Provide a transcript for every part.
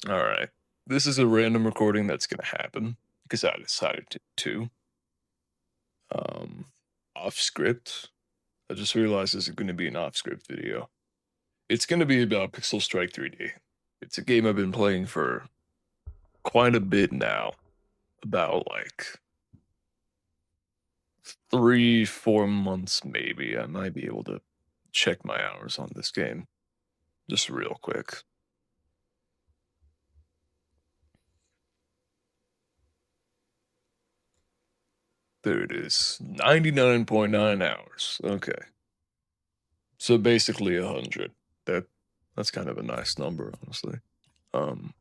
All right. This is a random recording that's going to happen because I decided to. Um, Off script. I just realized this is going to be an off script video. It's going to be about Pixel Strike 3D. It's a game I've been playing for quite a bit now. About like 3, 4 months, maybe. I might be able to check my hours on this game just real quick. There it is. 99.9 hours. Okay. So basically 100. That that's kind of a nice number, honestly. Um,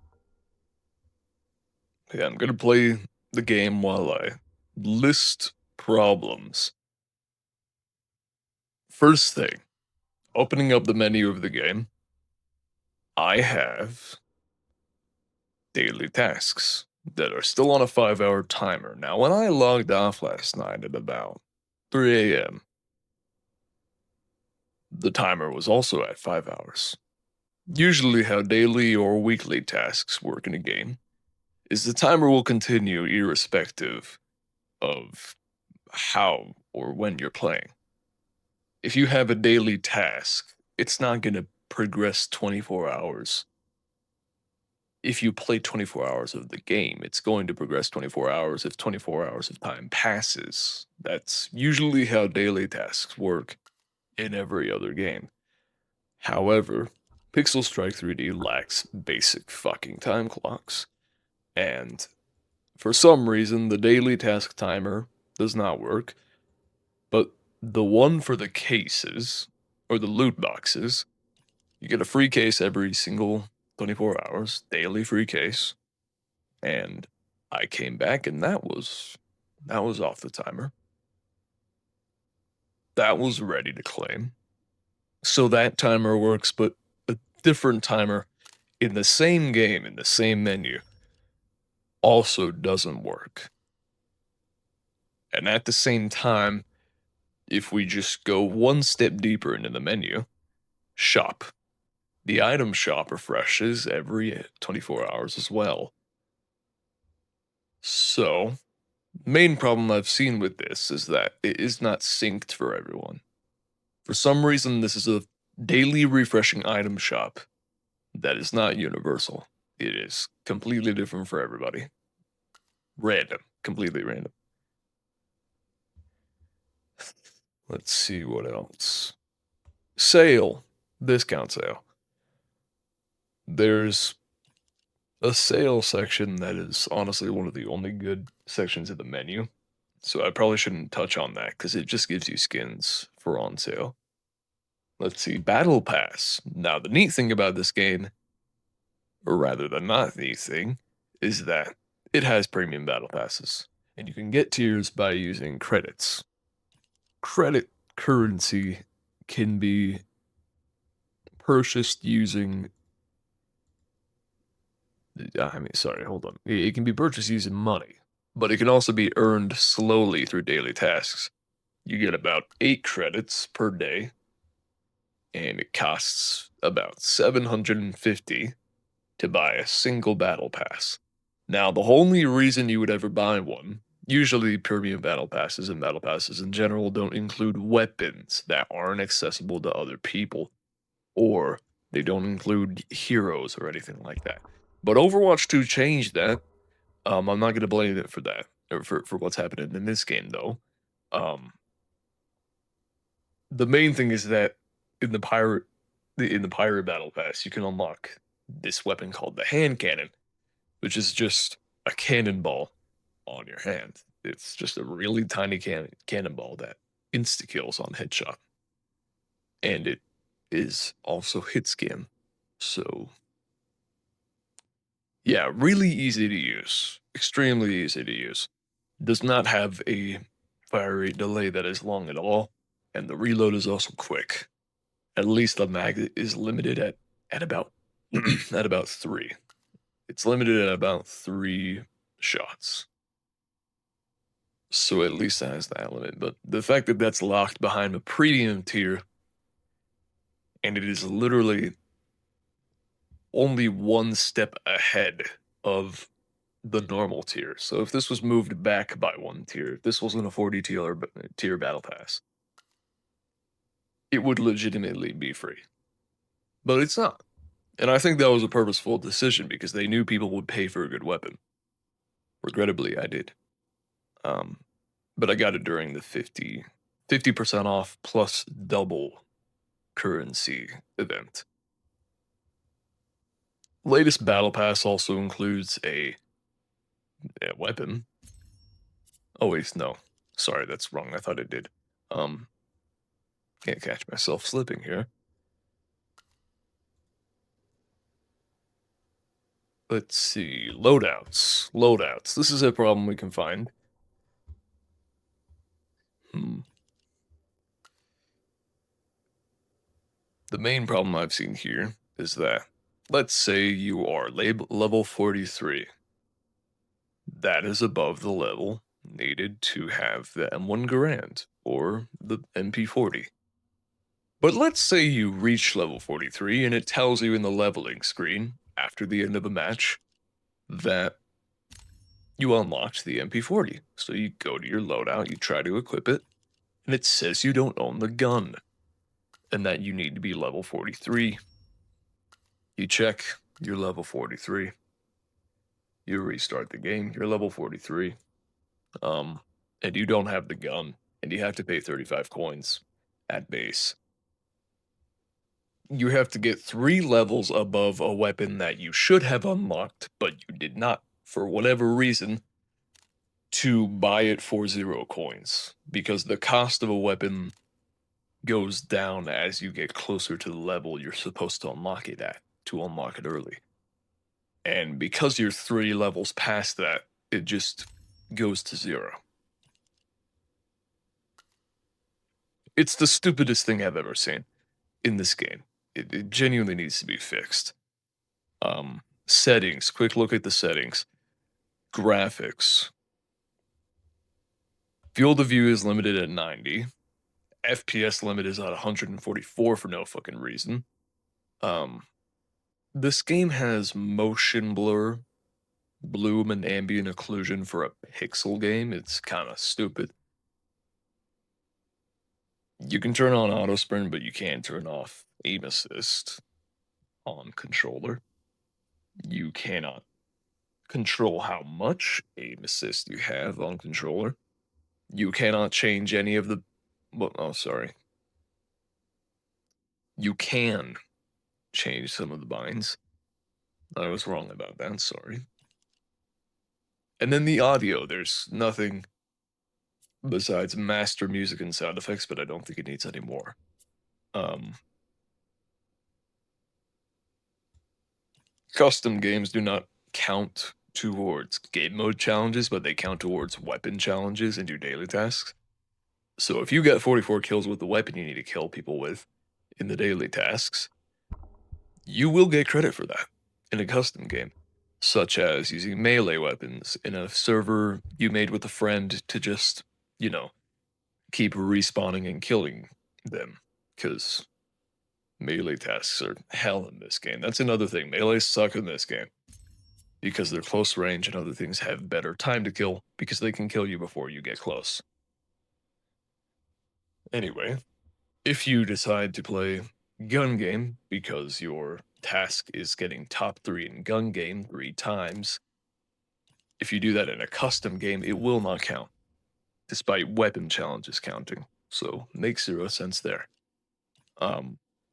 yeah, I'm gonna play the game while I list problems. First thing, opening up the menu of the game, I have daily tasks that are still on a 5-hour timer. Now, when I logged off last night at about 3 a.m., the timer was also at 5 hours. Usually, how daily or weekly tasks work in a game is the timer will continue irrespective of how or when you're playing. If you have a daily task, it's not going to progress 24 hours. If you play 24 hours of the game, it's going to progress 24 hours if 24 hours of time passes. That's usually how daily tasks work in every other game. However, Pixel Strike 3D lacks basic fucking time clocks. And for some reason, the daily task timer does not work, but the one for the cases, or the loot boxes, you get a free case every single 24 hours, daily free case. And I came back and that was off the timer. That was ready to claim. So that timer works, but a different timer in the same game, in the same menu, also doesn't work. And at the same time, if we just go one step deeper into the menu, shop. The item shop refreshes every 24 hours as well. So, main problem I've seen with this is that it is not synced for everyone. For some reason, this is a daily refreshing item shop that is not universal. It is completely different for everybody. Random, completely random. Let's see what else. Sale, discount sale. There's a sale section that is honestly one of the only good sections of the menu. So I probably shouldn't touch on that because it just gives you skins for on sale. Let's see, Battle Pass. Now, the neat thing about this game, or rather the not neat thing, is that it has premium Battle Passes. And you can get tiers by using credits. Credit currency can be purchased using. Sorry, hold on. It can be purchased using money, but it can also be earned slowly through daily tasks. You get about 8 credits per day, and it costs about 750 to buy a single battle pass. Now, the only reason you would ever buy one, usually premium battle passes and battle passes in general don't include weapons that aren't accessible to other people, or they don't include heroes or anything like that. But Overwatch 2 changed that. I'm not going to blame it for that, or for what's happening in this game, though. Um, the main thing is that in the pirate in the pirate battle pass, you can unlock this weapon called the hand cannon, which is just a cannonball on your hand. It's just a really tiny cannonball that insta kills on headshot, and it is also hit scan. So yeah, really easy to use, extremely easy to use. Does not have a fire rate delay that is long at all, and the reload is also quick. At least the mag is limited at about at about 3. It's limited at about 3 shots. So at least it has that limit. But the fact that that's locked behind a premium tier, and it is literally only one step ahead of the normal tier. So if this was moved back by one tier, this wasn't a 40 tier battle pass, it would legitimately be free. But it's not. And I think that was a purposeful decision because they knew people would pay for a good weapon. Regrettably, I did. Um, but I got it during the 50% off plus double currency event. Latest battle pass also includes a weapon. Oh wait, no. Sorry, that's wrong. I thought it did. Can't catch myself slipping here. Let's see. Loadouts. Loadouts. This is a problem we can find. The main problem I've seen here is that, let's say you are level 43. That is above the level needed to have the M1 Garand or the MP40. But let's say you reach level 43 and it tells you in the leveling screen after the end of a match that you unlocked the MP40. So you go to your loadout, you try to equip it, and it says you don't own the gun and that you need to be level 43. You check, you're level 43. You restart the game, you're level 43. And you don't have the gun, and you have to pay 35 coins at base. You have to get 3 levels above a weapon that you should have unlocked, but you did not, for whatever reason, to buy it for 0 coins. Because the cost of a weapon goes down as you get closer to the level you're supposed to unlock it at, to unlock it early. And because you're 3 levels past that, it just goes to 0. It's the stupidest thing I've ever seen in this game. It genuinely needs to be fixed. Settings. Quick look at the settings. Graphics. Field of view is limited at 90. FPS limit is at 144 for no fucking reason. This game has motion blur, bloom, and ambient occlusion for a pixel game. It's kind of stupid. You can turn on auto sprint, but you can't turn off aim assist on controller. You cannot control how much aim assist you have on controller. You cannot change any of the. Well, oh, sorry. You can change some of the binds. I was wrong about that. Sorry. And then the audio. There's nothing besides master music and sound effects, but I don't think it needs any more. Custom games do not count towards game mode challenges, but they count towards weapon challenges and your daily tasks. So if you get 44 kills with the weapon you need to kill people with in the daily tasks, you will get credit for that in a custom game, such as using melee weapons in a server you made with a friend to just, keep respawning and killing them, because melee tasks are hell in this game. That's another thing. Melees suck in this game because they're close range and other things have better time to kill because they can kill you before you get close. Anyway, if you decide to play gun game because your task is getting top 3 in gun game 3 times, if you do that in a custom game, it will not count, despite weapon challenges counting. So makes 0 sense there.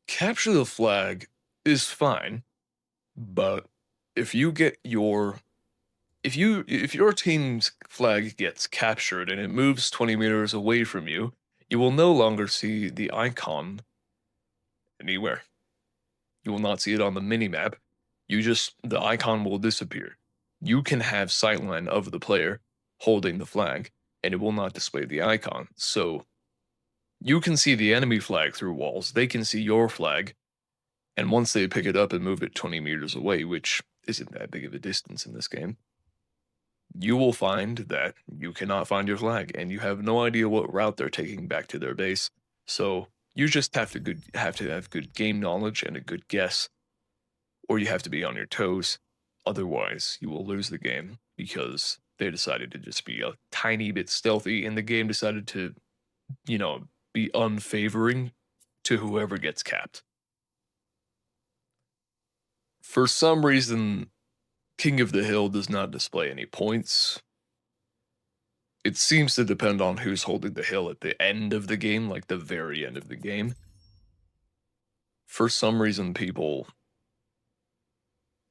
Capture the flag is fine, but if you get your if your team's flag gets captured and it moves 20 meters away from you, you will no longer see the icon anywhere. You will not see it on the minimap. The icon will disappear. You can have sightline of the player holding the flag, and it will not display the icon. So you can see the enemy flag through walls. They can see your flag. And once they pick it up and move it 20 meters away, which isn't that big of a distance in this game, you will find that you cannot find your flag, and you have no idea what route they're taking back to their base. So you just have to have good game knowledge and a good guess or you have to be on your toes. Otherwise, you will lose the game because they decided to just be a tiny bit stealthy, and the game decided to, you know, be unfavoring to whoever gets capped. For some reason, King of the Hill does not display any points. It seems to depend on who's holding the hill at the end of the game, like the very end of the game. For some reason, people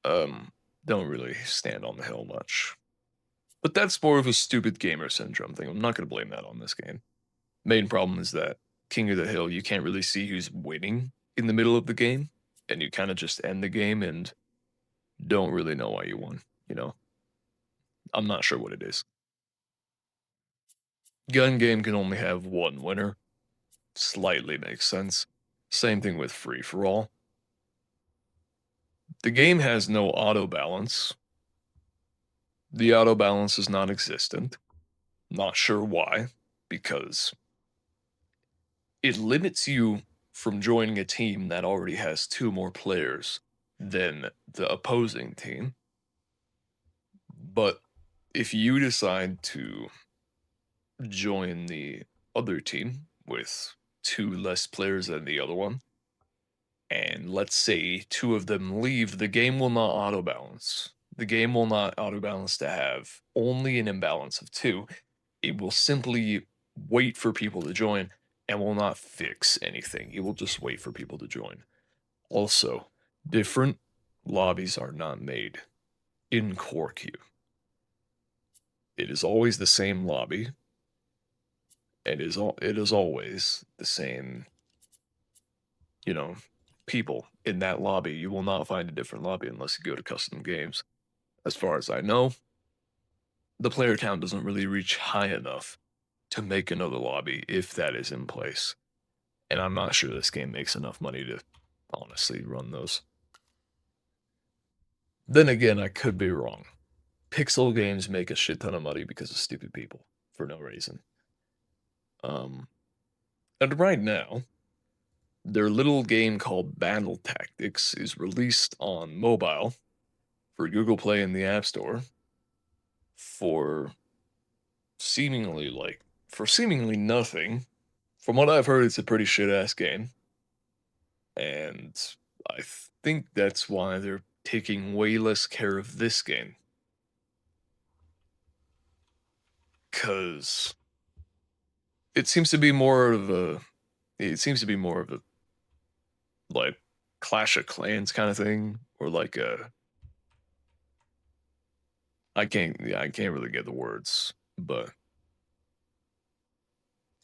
um don't really stand on the hill much. But that's more of a stupid gamer syndrome thing. I'm not gonna blame that on this game. Main problem is that King of the Hill, you can't really see who's winning in the middle of the game, and you kind of just end the game and don't really know why you won, you know? I'm not sure what it is. Gun game can only have one winner. Slightly makes sense. Same thing with free for all. The game has no auto balance. The auto balance is non existent. Not sure why, because it limits you from joining a team that already has two more players than the opposing team. But if you decide to join the other team with two less players than the other one, and let's say two of them leave, the game will not auto balance. The game will not auto balance to have only an imbalance of two. It will simply wait for people to join and will not fix anything. It will just wait for people to join. Also, different lobbies are not made in core queue. It is always the same lobby. It is always the same, you know, people in that lobby. You will not find a different lobby unless you go to custom games. As far as I know, the player count doesn't really reach high enough to make another lobby if that is in place. And I'm not sure this game makes enough money to honestly run those. Then again, I could be wrong. Pixel games make a shit ton of money because of stupid people for no reason. Um, and right now, their little game called Battle Tactics is released on mobile for Google Play in the App Store for seemingly nothing. From what I've heard, it's a pretty shit ass game. And I think that's why they're taking way less care of this game. Cause it seems to be more of a like Clash of Clans kind of thing. Or like a I can't really get the words, but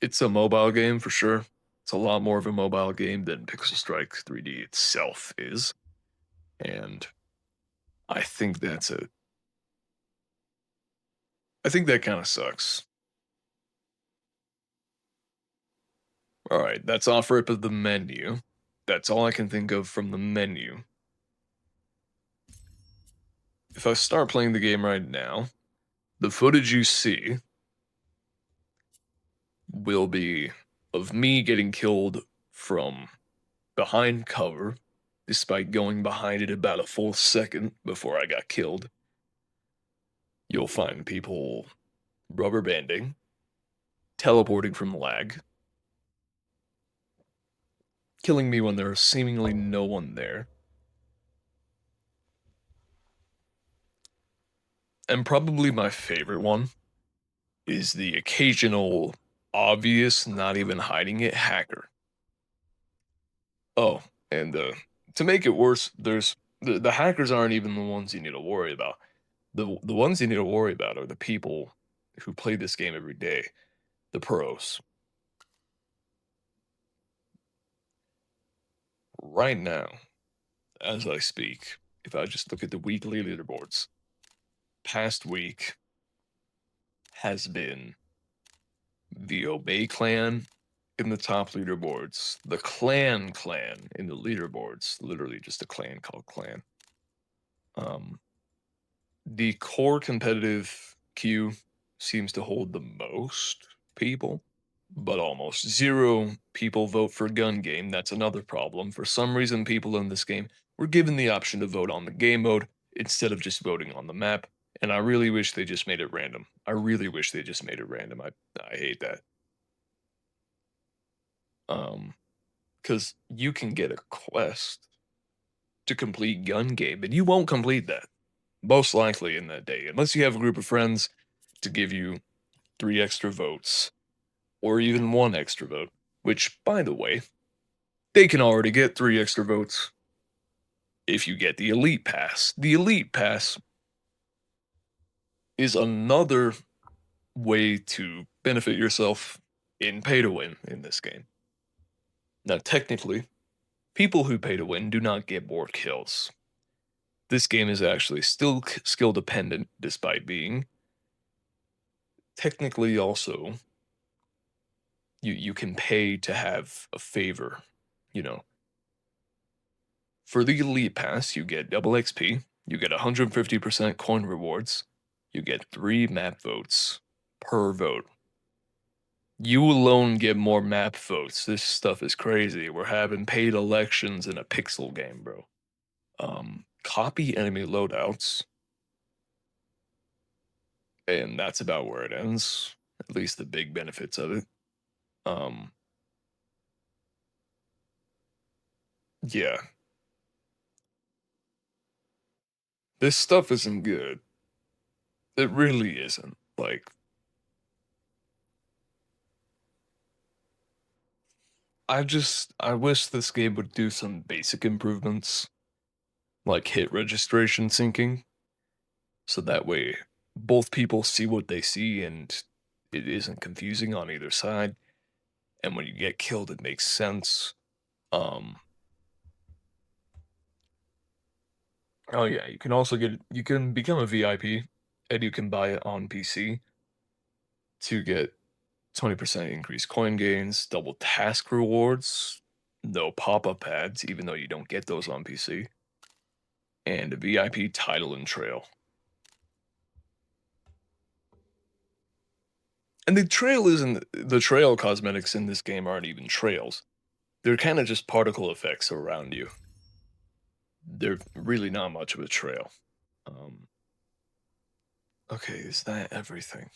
it's a mobile game for sure. It's a lot more of a mobile game than Pixel Strike 3D itself is. And I think that's a I think that kind of sucks. All right, that's off rip of the menu. That's all I can think of from the menu. If I start playing the game right now, the footage you see will be of me getting killed from behind cover, despite going behind it about a full second before I got killed. You'll find people rubber banding, teleporting from lag, killing me when there's seemingly no one there. And probably my favorite one is the occasional obvious, not even hiding it, hacker. Oh, and to make it worse, there's the hackers aren't even the ones you need to worry about. The ones you need to worry about are the people who play this game every day, the pros. Right now, as I speak, if I just look at the weekly leaderboards, past week has been the Obey clan in the top leaderboards, the clan in the leaderboards, literally just a clan called clan. Um, the core competitive queue seems to hold the most people, but almost zero people vote for gun game. That's another problem. For some reason, people in this game we're given the option to vote on the game mode instead of just voting on the map. And I really wish they just made it random. I really wish they just made it random. I hate that. Because you can get a quest to complete gun game, and you won't complete that. Most likely in that day, unless you have a group of friends to give you 3 extra votes, or even 1 extra vote, which, by the way, they can already get 3 extra votes if you get the Elite Pass. The Elite Pass is another way to benefit yourself in pay to win in this game. Now, technically, people who pay to win do not get more kills. This game is actually still skill dependent, despite being technically also you can pay to have a favor, you know. For the Elite Pass, you get double XP, you get 150% coin rewards, you get 3 map votes per vote. You alone get more map votes. This stuff is crazy. We're having paid elections in a pixel game, bro. Copy enemy loadouts, and that's about where it ends. At least the big benefits of it. Um, yeah, this stuff isn't good. It really isn't. Like, I wish this game would do some basic improvements, like hit registration syncing, so that way both people see what they see and it isn't confusing on either side. And when you get killed, it makes sense. Um, oh yeah, you can become a VIP and you can buy it on PC to get 20% increased coin gains, double task rewards, no pop-up ads, even though you don't get those on PC, and a VIP title and trail. And the trail cosmetics in this game aren't even trails. They're kind of just particle effects around you. They're really not much of a trail. Um, okay, is that everything?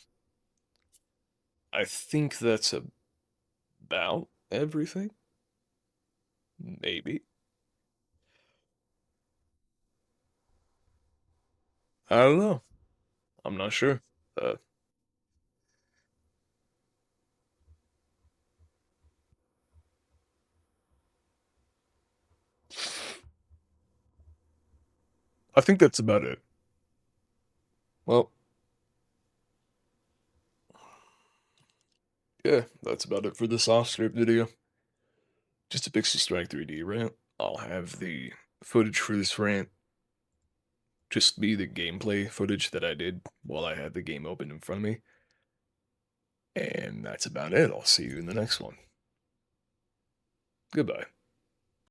I think that's about everything. Maybe. I don't know. I'm not sure. Uh, I think that's about it. Well, yeah, that's about it for this off script video. Just a Pixel Strike 3D rant. I'll have the footage for this rant just be the gameplay footage that I did while I had the game open in front of me. And that's about it. I'll see you in the next one. Goodbye.